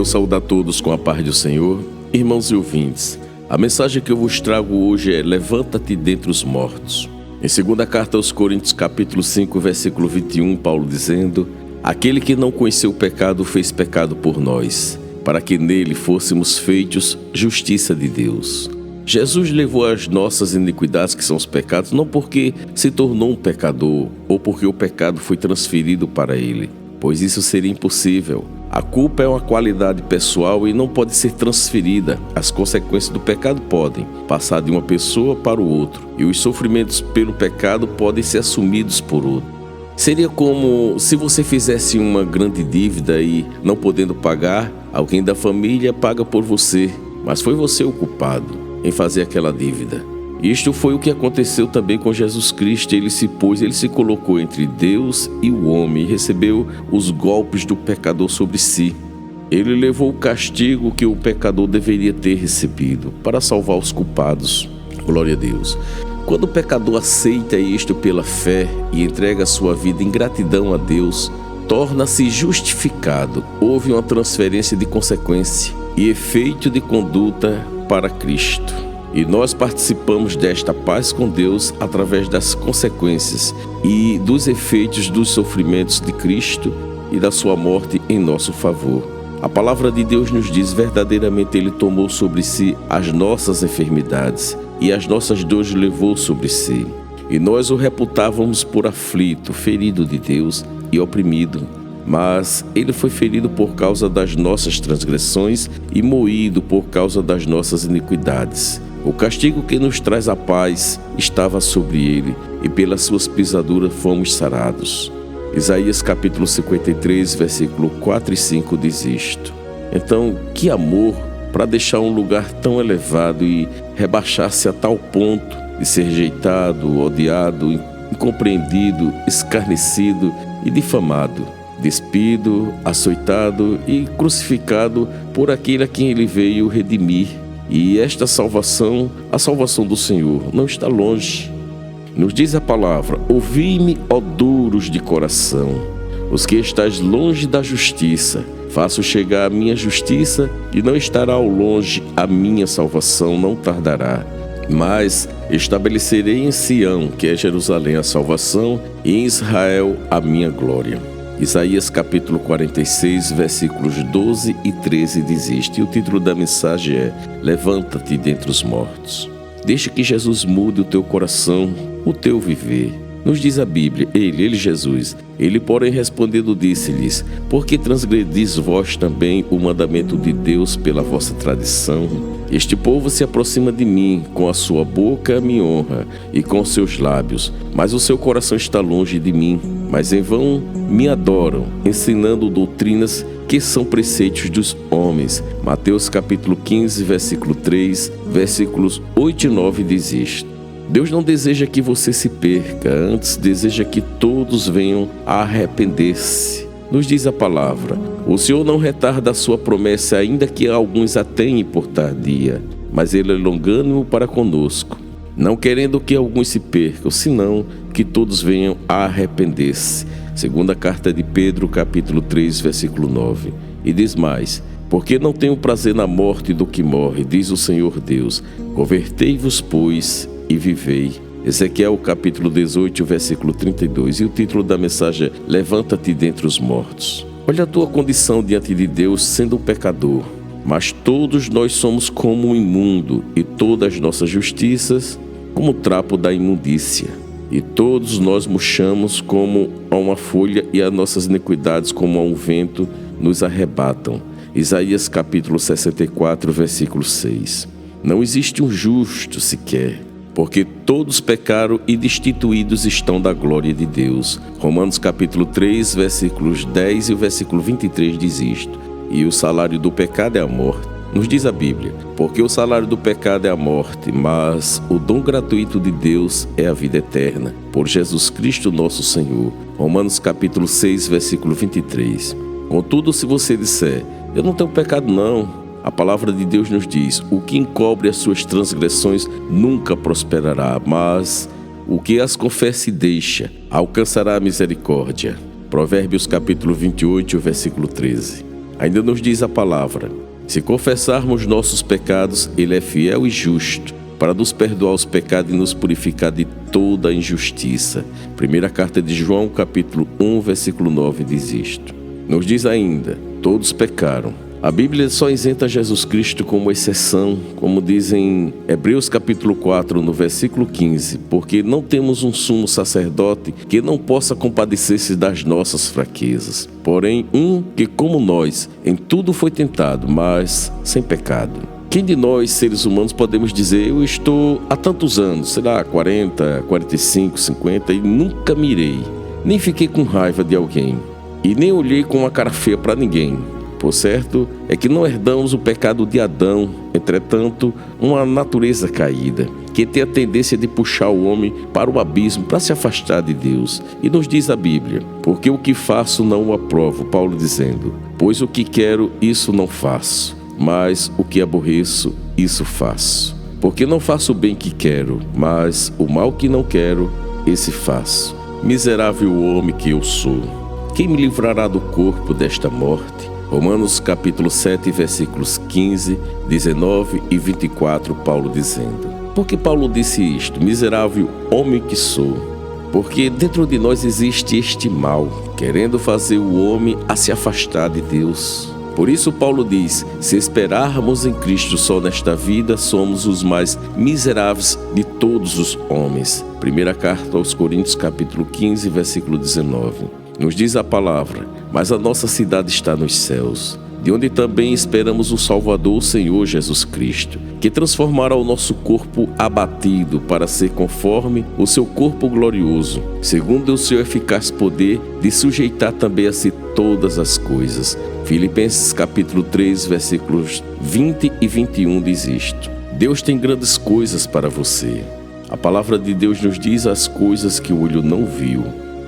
Quero saudar todos com a paz do Senhor. Irmãos e ouvintes, a mensagem que eu vos trago hoje é: levanta-te dentre os mortos. Em 2ª carta aos Coríntios, capítulo 5, versículo 21, Paulo dizendo: aquele que não conheceu o pecado fez pecado por nós, para que nele fôssemos feitos justiça de Deus. Jesus levou as nossas iniquidades, que são os pecados, não porque se tornou um pecador ou porque o pecado foi transferido para ele, pois isso seria impossível. A culpa é uma qualidade pessoal e não pode ser transferida. As consequências do pecado podem passar de uma pessoa para o outro, e os sofrimentos pelo pecado podem ser assumidos por outro. Seria como se você fizesse uma grande dívida e, não podendo pagar, alguém da família paga por você, mas foi você o culpado em fazer aquela dívida. Isto foi o que aconteceu também com Jesus Cristo. Ele se colocou entre Deus e o homem e recebeu os golpes do pecador sobre si. Ele levou o castigo que o pecador deveria ter recebido para salvar os culpados. Glória a Deus. Quando o pecador aceita isto pela fé e entrega a sua vida em gratidão a Deus, torna-se justificado. Houve uma transferência de consequência e efeito de conduta para Cristo. E nós participamos desta paz com Deus através das consequências e dos efeitos dos sofrimentos de Cristo e da sua morte em nosso favor. A palavra de Deus nos diz: verdadeiramente Ele tomou sobre si as nossas enfermidades e as nossas dores levou sobre si. E nós o reputávamos por aflito, ferido de Deus e oprimido. Mas Ele foi ferido por causa das nossas transgressões e moído por causa das nossas iniquidades. O castigo que nos traz a paz estava sobre Ele, e pelas suas pisaduras fomos sarados. Isaías capítulo 53, versículo 4 e 5 diz isto. Então, que amor para deixar um lugar tão elevado e rebaixar-se a tal ponto de ser rejeitado, odiado, incompreendido, escarnecido e difamado, despido, açoitado e crucificado por aquele a quem Ele veio redimir. E esta salvação, a salvação do Senhor, não está longe. Nos diz a palavra: ouvi-me, ó duros de coração, os que estáis longe da justiça, faço chegar a minha justiça, e não estará ao longe a minha salvação, não tardará. Mas estabelecerei em Sião, que é Jerusalém, a salvação, e em Israel a minha glória. Isaías capítulo 46, versículos 12 e 13 diz isto, e o título da mensagem é: levanta-te dentre os mortos. Deixa que Jesus mude o teu coração, o teu viver. Nos diz a Bíblia, ele, Jesus, ele porém respondendo disse-lhes: por que transgredis vós também o mandamento de Deus pela vossa tradição? Este povo se aproxima de mim, com a sua boca me honra e com os seus lábios, mas o seu coração está longe de mim. Mas em vão me adoram, ensinando doutrinas que são preceitos dos homens. Mateus capítulo 15, versículo 3, versículos 8 e 9 diz isto. Deus não deseja que você se perca, antes deseja que todos venham a arrepender-se. Nos diz a palavra: o Senhor não retarda a sua promessa, ainda que alguns a tenham por tardia, mas Ele é longânimo para conosco, não querendo que alguns se percam, senão que todos venham a arrepender-se. 2ª carta de Pedro, capítulo 3, versículo 9. E diz mais: porque não tenho prazer na morte do que morre, diz o Senhor Deus. Convertei-vos, pois, e vivei. Ezequiel capítulo 18, versículo 32. E o título da mensagem é: levanta-te dentre os mortos. Olha a tua condição diante de Deus, sendo um pecador. Mas todos nós somos como um imundo, e todas as nossas justiças como o trapo da imundícia. E todos nós murchamos como a uma folha, e as nossas iniquidades como a um vento nos arrebatam. Isaías capítulo 64, versículo 6. Não existe um justo sequer, porque todos pecaram e destituídos estão da glória de Deus. Romanos capítulo 3, versículos 10 e o versículo 23 diz isto. E o salário do pecado é a morte. Nos diz a Bíblia: porque o salário do pecado é a morte, mas o dom gratuito de Deus é a vida eterna, por Jesus Cristo nosso Senhor. Romanos capítulo 6, versículo 23. Contudo, se você disser: eu não tenho pecado não, a palavra de Deus nos diz: o que encobre as suas transgressões nunca prosperará, mas o que as confessa e deixa alcançará a misericórdia. Provérbios capítulo 28, versículo 13. Ainda nos diz a palavra: se confessarmos nossos pecados, Ele é fiel e justo para nos perdoar os pecados e nos purificar de toda a injustiça. Primeira carta de João, capítulo 1, versículo 9, diz isto. Nos diz ainda: todos pecaram. A Bíblia só isenta Jesus Cristo como exceção, como diz em Hebreus capítulo 4, no versículo 15, porque não temos um sumo sacerdote que não possa compadecer-se das nossas fraquezas, porém um que, como nós, em tudo foi tentado, mas sem pecado. Quem de nós, seres humanos, podemos dizer: eu estou há tantos anos, sei lá, 40, 45, 50, e nunca mirei, nem fiquei com raiva de alguém, e nem olhei com uma cara feia para ninguém. Por certo é que não herdamos o pecado de Adão, entretanto, uma natureza caída, que tem a tendência de puxar o homem para o abismo, para se afastar de Deus. E nos diz a Bíblia: porque o que faço não o aprovo, Paulo dizendo, pois o que quero, isso não faço, mas o que aborreço, isso faço. Porque não faço o bem que quero, mas o mal que não quero, esse faço. Miserável homem que eu sou, quem me livrará do corpo desta morte? Romanos capítulo 7, versículos 15, 19 e 24, Paulo dizendo. Por que Paulo disse isto? Miserável homem que sou. Porque dentro de nós existe este mal, querendo fazer o homem a se afastar de Deus. Por isso Paulo diz: se esperarmos em Cristo só nesta vida, somos os mais miseráveis de todos os homens. Primeira carta aos Coríntios capítulo 15, versículo 19. Nos diz a palavra: mas a nossa cidade está nos céus, de onde também esperamos o Salvador, o Senhor Jesus Cristo, que transformará o nosso corpo abatido para ser conforme o seu corpo glorioso, segundo o seu eficaz poder de sujeitar também a si todas as coisas. Filipenses capítulo 3, versículos 20 e 21 diz isto. Deus tem grandes coisas para você. A palavra de Deus nos diz as coisas que o olho não viu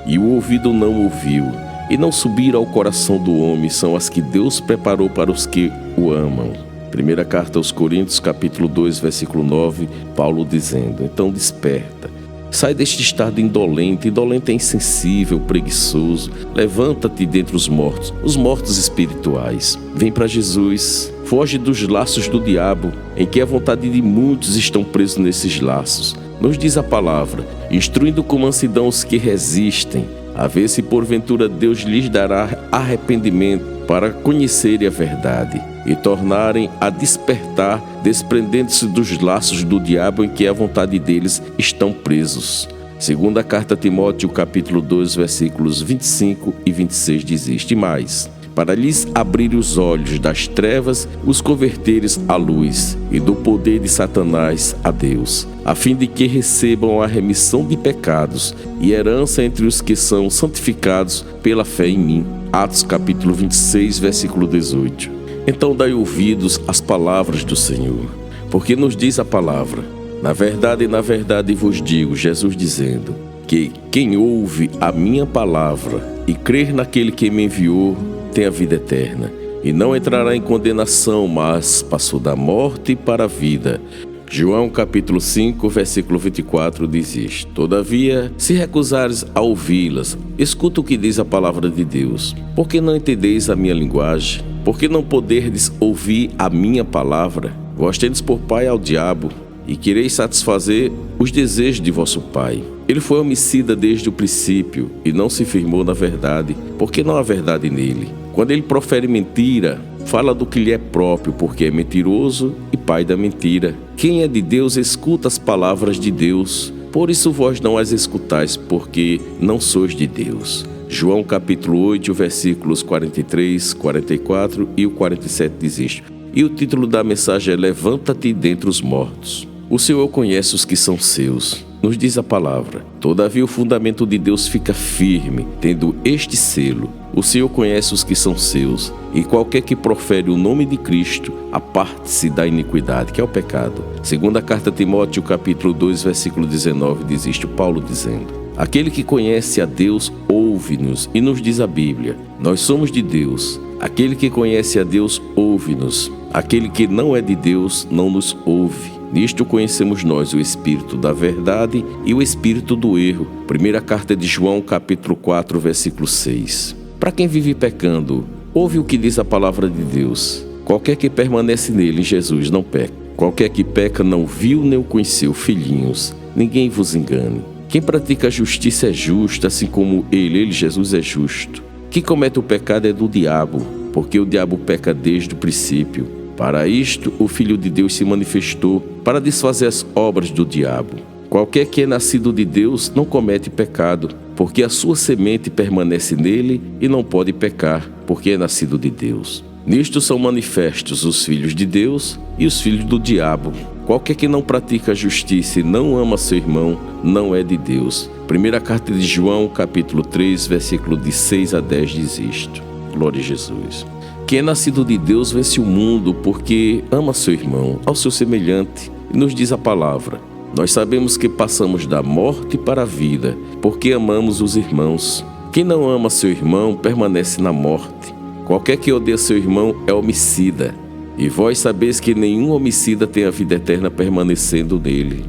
e o ouvido não ouviu, e não subiram ao coração do homem, são as que Deus preparou para os que o amam. Primeira carta aos Coríntios, capítulo 2, versículo 9, Paulo dizendo: então desperta, sai deste estado indolente é insensível, preguiçoso, levanta-te dentre os mortos espirituais. Vem para Jesus, foge dos laços do diabo, em que a vontade de muitos estão presos nesses laços. Nos diz a palavra: instruindo com mansidão os que resistem, a ver se porventura Deus lhes dará arrependimento para conhecerem a verdade e tornarem a despertar, desprendendo-se dos laços do diabo em que a vontade deles estão presos. Segunda carta a Timóteo, capítulo 2, versículos 25 e 26 diz isto: e mais, para lhes abrir os olhos das trevas, os converteres à luz, e do poder de Satanás a Deus, a fim de que recebam a remissão de pecados e herança entre os que são santificados pela fé em mim. Atos capítulo 26, versículo 18. Então dai ouvidos às palavras do Senhor, porque nos diz a palavra: na verdade vos digo, Jesus dizendo, que quem ouve a minha palavra e crer naquele que me enviou, tem a vida eterna, e não entrará em condenação, mas passou da morte para a vida. João capítulo 5, versículo 24 diz isto: todavia, se recusares a ouvi-las, escuta o que diz a palavra de Deus. Por que não entendeis a minha linguagem? Por que não poderdes ouvir a minha palavra? Vós tendes por pai ao diabo, e quereis satisfazer os desejos de vosso pai. Ele foi homicida desde o princípio, e não se firmou na verdade, porque não há verdade nele. Quando ele profere mentira, fala do que lhe é próprio, porque é mentiroso e pai da mentira. Quem é de Deus escuta as palavras de Deus, por isso vós não as escutais, porque não sois de Deus. João capítulo 8, versículos 43, 44 e o 47 diz isto. E o título da mensagem é: levanta-te dentre os mortos. O Senhor conhece os que são seus. Nos diz a palavra: todavia o fundamento de Deus fica firme, tendo este selo: o Senhor conhece os que são seus, e qualquer que profere o nome de Cristo, aparte-se da iniquidade, que é o pecado. Segunda carta a Timóteo, capítulo 2, versículo 19, diz isto, Paulo dizendo: aquele que conhece a Deus, ouve-nos, e nos diz a Bíblia: nós somos de Deus. Aquele que conhece a Deus, ouve-nos. Aquele que não é de Deus, não nos ouve. Nisto conhecemos nós o espírito da verdade e o espírito do erro. Primeira carta de João, capítulo 4, versículo 6. Para quem vive pecando, ouve o que diz a palavra de Deus. Qualquer que permanece nele, em Jesus, não peca. Qualquer que peca não viu nem o conheceu. Filhinhos, ninguém vos engane. Quem pratica a justiça é justo, assim como ele, Jesus, é justo. Quem comete o pecado é do diabo, porque o diabo peca desde o princípio. Para isto, o Filho de Deus se manifestou, para desfazer as obras do diabo. Qualquer que é nascido de Deus não comete pecado, porque a sua semente permanece nele e não pode pecar, porque é nascido de Deus. Nisto são manifestos os filhos de Deus e os filhos do diabo. Qualquer que não pratica a justiça e não ama seu irmão, não é de Deus. Primeira carta de João, capítulo 3, versículo de 6 a 10 diz isto. Glória a Jesus. Quem é nascido de Deus vence o mundo, porque ama seu irmão, ao seu semelhante. E nos diz a palavra: nós sabemos que passamos da morte para a vida, porque amamos os irmãos. Quem não ama seu irmão permanece na morte. Qualquer que odeia seu irmão é homicida. E vós sabeis que nenhum homicida tem a vida eterna permanecendo nele.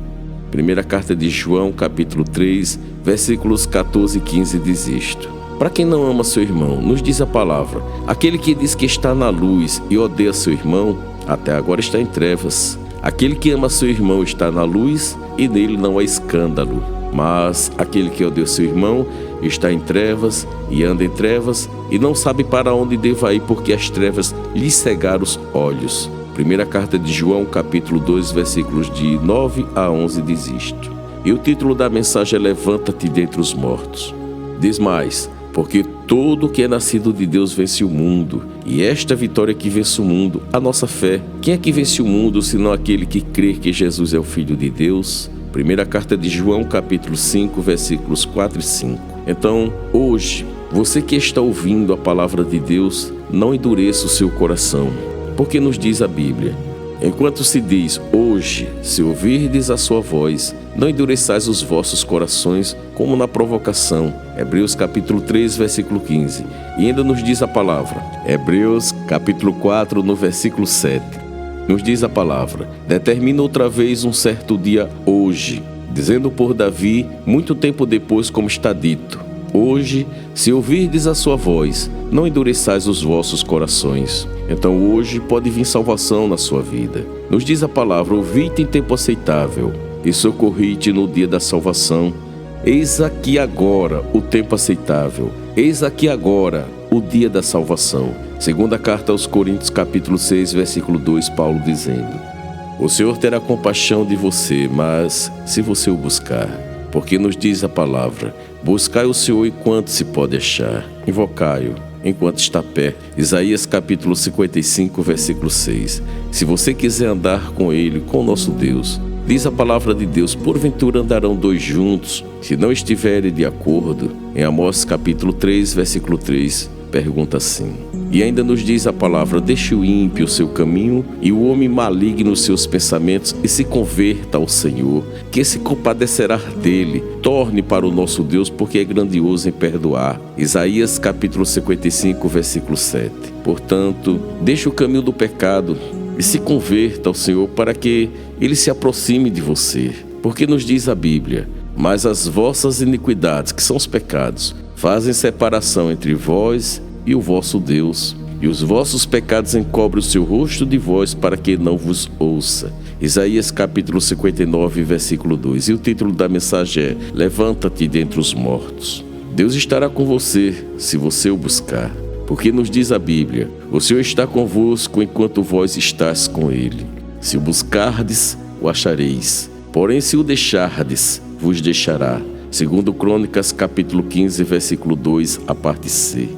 Primeira carta de João, capítulo 3, versículos 14 e 15 diz isto. Para quem não ama seu irmão, nos diz a palavra: aquele que diz que está na luz e odeia seu irmão, até agora está em trevas. Aquele que ama seu irmão está na luz e nele não há escândalo. Mas aquele que odeia seu irmão está em trevas e anda em trevas e não sabe para onde deva ir, porque as trevas lhe cegaram os olhos. Primeira carta de João, capítulo 2, versículos de 9 a 11 diz isto. E o título da mensagem é: levanta-te dentre os mortos. Diz mais: porque todo que é nascido de Deus vence o mundo, e esta vitória que vence o mundo, a nossa fé. Quem é que vence o mundo, senão aquele que crê que Jesus é o Filho de Deus? Primeira carta de João, capítulo 5, versículos 4 e 5. Então, hoje, você que está ouvindo a palavra de Deus, não endureça o seu coração, porque nos diz a Bíblia: enquanto se diz hoje, se ouvirdes a sua voz, não endureçais os vossos corações como na provocação. Hebreus capítulo 3, versículo 15. E ainda nos diz a palavra, Hebreus capítulo 4, no versículo 7. Nos diz a palavra: determina outra vez um certo dia hoje, dizendo por Davi, muito tempo depois, como está dito: hoje, se ouvirdes a sua voz, não endureçais os vossos corações. Então hoje pode vir salvação na sua vida. Nos diz a palavra: ouvi-te em tempo aceitável e socorri-te no dia da salvação. Eis aqui agora o tempo aceitável, eis aqui agora o dia da salvação. Segunda carta aos Coríntios, capítulo 6, versículo 2, Paulo dizendo: o Senhor terá compaixão de você, mas se você o buscar, porque nos diz a palavra: buscai o Senhor enquanto se pode achar, invocai-o enquanto está perto. Isaías capítulo 55, versículo 6. Se você quiser andar com ele, com o nosso Deus, diz a palavra de Deus: porventura andarão dois juntos, se não estiverem de acordo? Em Amós capítulo 3, versículo 3, pergunta assim. E ainda nos diz a palavra: deixe o ímpio o seu caminho e o homem maligno os seus pensamentos e se converta ao Senhor, que se compadecerá dele. Torne para o nosso Deus, porque é grandioso em perdoar. Isaías capítulo 55, versículo 7. Portanto, deixe o caminho do pecado e se converta ao Senhor, para que ele se aproxime de você. Porque nos diz a Bíblia: mas as vossas iniquidades, que são os pecados, fazem separação entre vós e o vosso Deus, e os vossos pecados encobrem o seu rosto de vós, para que não vos ouça. Isaías capítulo 59, versículo 2. E o título da mensagem é: levanta-te dentre os mortos. Deus estará com você, se você o buscar. Porque nos diz a Bíblia: o Senhor está convosco enquanto vós estás com ele. Se o buscardes, o achareis. Porém, se o deixardes, vos deixará. Segundo Crônicas capítulo 15, versículo 2, a parte C.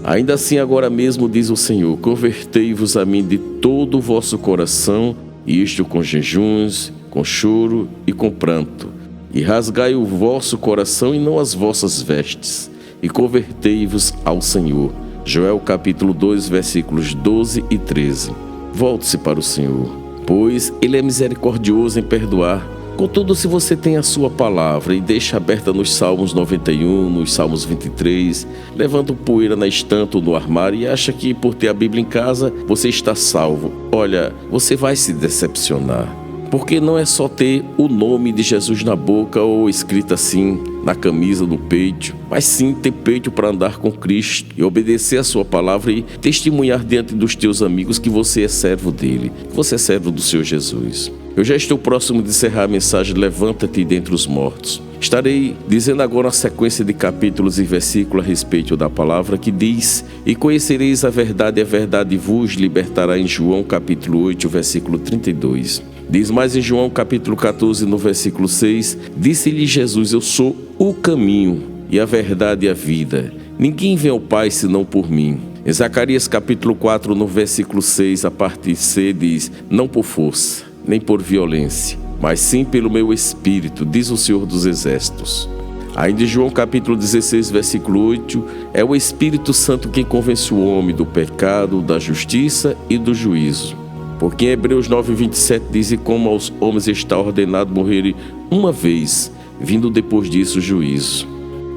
Ainda assim, agora mesmo, diz o Senhor: convertei-vos a mim de todo o vosso coração, e isto com jejuns, com choro e com pranto. E rasgai o vosso coração e não as vossas vestes, e convertei-vos ao Senhor. Joel capítulo 2, versículos 12 e 13. Volte-se para o Senhor, pois Ele é misericordioso em perdoar. Contudo, se você tem a sua palavra e deixa aberta nos Salmos 91, nos Salmos 23, levanta poeira na estante ou no armário e acha que por ter a Bíblia em casa você está salvo, olha, você vai se decepcionar. Porque não é só ter o nome de Jesus na boca ou escrito assim na camisa, no peito, mas sim ter peito para andar com Cristo e obedecer a sua palavra e testemunhar diante dos teus amigos que você é servo dele, que você é servo do Senhor Jesus. Eu já estou próximo de encerrar a mensagem Levanta-te dentre os mortos. Estarei dizendo agora uma sequência de capítulos e versículos a respeito da palavra que diz: E conhecereis a verdade vos libertará, em João capítulo 8, versículo 32. Diz mais em João capítulo 14, no versículo 6, disse-lhe Jesus: Eu sou o caminho e a verdade e a vida. Ninguém vem ao Pai senão por mim. Em Zacarias capítulo 4, no versículo 6, a parte C diz: Não por força, nem por violência, mas sim pelo meu Espírito, diz o Senhor dos Exércitos. Ainda em João capítulo 16, versículo 8, é o Espírito Santo quem convence o homem do pecado, da justiça e do juízo. Porque em Hebreus 9, 27 diz: E como aos homens está ordenado morrerem uma vez, vindo depois disso o juízo.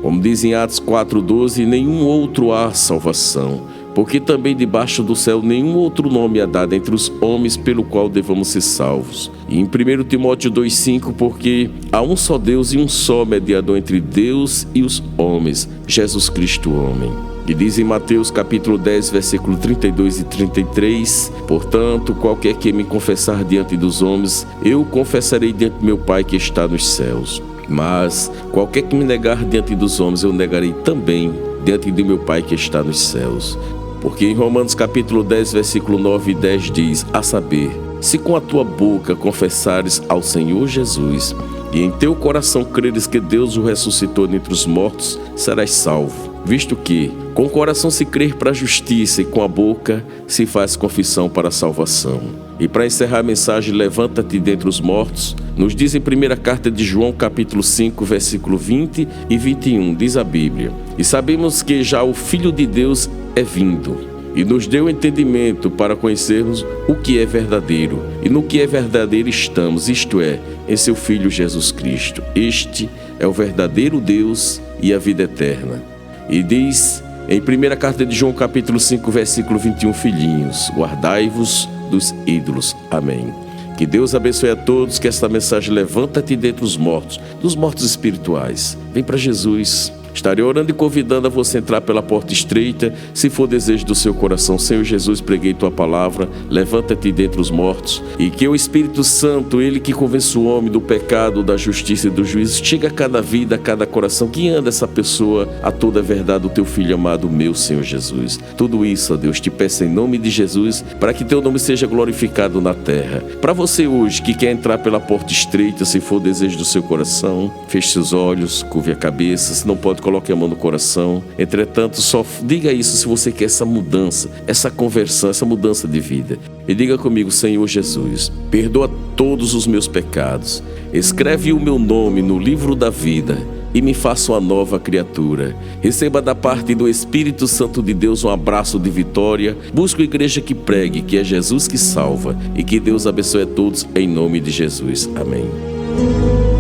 Como diz em Atos 4, 12, nenhum outro há salvação, porque também debaixo do céu nenhum outro nome é dado entre os homens pelo qual devamos ser salvos. E em 1 Timóteo 2, 5, porque há um só Deus e um só mediador entre Deus e os homens, Jesus Cristo homem. E diz em Mateus capítulo 10, versículo 32 e 33, portanto, qualquer que me confessar diante dos homens, eu confessarei diante do meu Pai que está nos céus. Mas qualquer que me negar diante dos homens, eu negarei também diante de meu Pai que está nos céus. Porque em Romanos capítulo 10, versículo 9 e 10 diz: a saber, se com a tua boca confessares ao Senhor Jesus, e em teu coração creres que Deus o ressuscitou dentre os mortos, serás salvo. Visto que, com o coração se crer para a justiça e com a boca se faz confissão para a salvação. E para encerrar a mensagem, levanta-te dentre os mortos, nos diz em primeira carta de João, capítulo 5, versículo 20 e 21, diz a Bíblia: E sabemos que já o Filho de Deus é vindo, e nos deu entendimento para conhecermos o que é verdadeiro, e no que é verdadeiro estamos, isto é, em seu Filho Jesus Cristo. Este é o verdadeiro Deus e a vida eterna. E diz em primeira carta de João, capítulo 5, versículo 21, filhinhos, guardai-vos dos ídolos. Amém. Que Deus abençoe a todos, que esta mensagem levanta-te dentre os mortos, dos mortos espirituais. Vem para Jesus. Estarei orando e convidando a você a entrar pela porta estreita, se for desejo do seu coração. Senhor Jesus, preguei tua palavra, levanta-te dentre os mortos, e que o Espírito Santo, ele que convence o homem do pecado, da justiça e do juízo, chegue a cada vida, a cada coração, guiando essa pessoa a toda a verdade do teu Filho amado, meu Senhor Jesus. Tudo isso, ó Deus, te peço em nome de Jesus, para que teu nome seja glorificado na terra. Para você hoje que quer entrar pela porta estreita, se for desejo do seu coração, feche seus olhos, curve a cabeça, se não pode, coloque a mão no coração. Entretanto, só diga isso se você quer essa mudança, essa conversão, essa mudança de vida. E diga comigo: Senhor Jesus, perdoa todos os meus pecados, escreve o meu nome no livro da vida e me faça uma nova criatura. Receba da parte do Espírito Santo de Deus um abraço de vitória. Busque a igreja que pregue, que é Jesus que salva, e que Deus abençoe a todos em nome de Jesus. Amém.